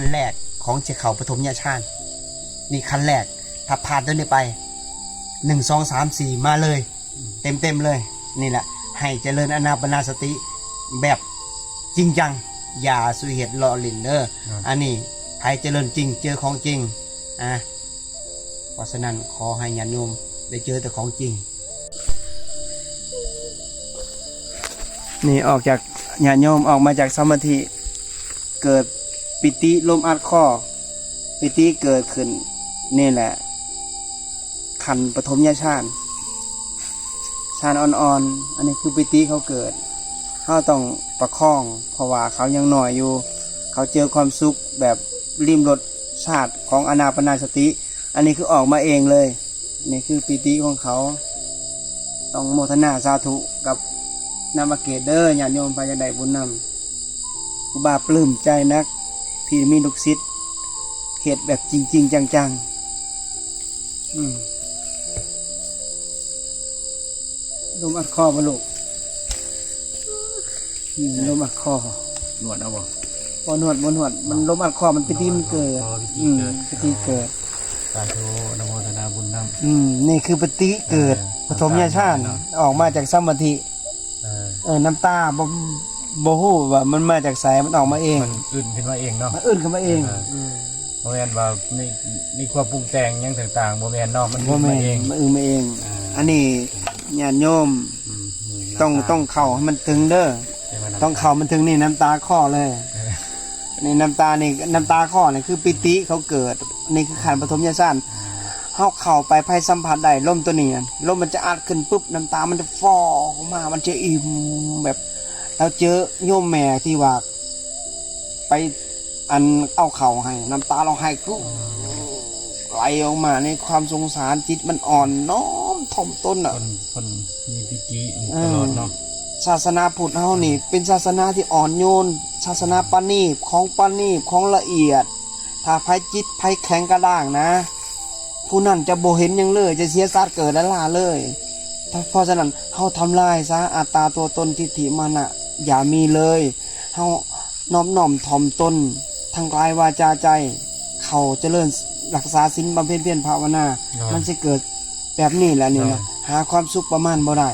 ขั้นแรกของเจ้าเขาปฐมญาชาญนี่ขั้นแรกถ้าผ่านตัวนี้ไป1 2 3 4มาเลยเต็มเลยนี่แหละให้เจริญอานาปานสติแบบจริงจังอย่าสุเหตุหล่อลินเด้ออันนี้ให้เจริญจริงเจอของจริงเพราะฉะนั้นขอให้ญาติโยมได้เจอแต่ของจริงนี่ออกจากญาติโยมออกมาจากสมาธิเกิดปิติลมอัดข้อปิติเกิดขึ้นนี่แหละขันปฐมญาชาญชาญอ่อนๆอันนี้คือปิติเขาเกิดเขาต้องประคองเพราะว่าเขายังหน่อยอยู่เขาเจอความสุขแบบริมรสชาติของอานาปานสติอันนี้คือออกมาเองเลยนี่คือปิติของเขาต้องโมทนาสาธุกับนามเกตเดอร์ญาติโยมพายาไดบุญนำครูบาปลื้มใจนักที่มีลูกศิษย์เหตุแบบจริงๆจังๆลมอัดคอบลูกลมอัดคอหนวดเอาบ่บ่หนวดมันลมอัดคอมันปิติมันเกิดปิติเกิดสาธุนโมทนาบุญนำนี่คือปิติเกิดปฐมญาชาญออกมาจากสมาธิน้ำตาบ่ฮู้ว่ามันมาจากไสมันออกมาเองมันอื่นขึ้นมาเองเนาะมันอื่นขึ้นมาเองบ่แม่นว่านี่ความปรุงแต่งหยังต่างๆบ่แม่นเนาะมันอื่นมาเองมันอื่นมาเองอันนี้ญาติโยมต้องเข้าให้มันถึงเด้อต้องเข้ามันถึงนี่น้ำตาคลอเลยนี่น้ำตาคลอนี่คือปิติเขาเกิดนี่คือขันปฐมญาชาญเฮาเข้าไปไผสัมผัสได้ลมตัวนี้ลมมันจะอัดขึ้นปุ๊บน้ำตามันจะฟอออกมามันจะอิ่มแบบเราเจอโยมแม่ที่ว่าไปอันเอาเข่าให้น้ำตาเราให้กุไหลออกมาในความสงสารจิตมันอ่อนน้อมถ่อมตนคนมีปิติตลอดเนาะศาสนาพุทธเฮานี่เป็นศาสนาที่อ่อนโยนศาสนาปานีบของละเอียดถ้าไผจิตไผแข็งกระด้างนะผู้นั้นจะบ่เห็นหยังเลยจะเสียสัตว์เกิดและล่าเลยเพราะฉะนั้นเฮาทำลายซะอัตตาตัวตนทิฏฐิมานะอย่ามีเลยเฮาน้อมถ่อมตนทั้งกายวาจาใจเขาเจริญรักษาศีลบำเพ็ญเพียรภาวนามันจะเกิดแบบนี้แหละนี่นะหาความสุขประมาณบ่ได้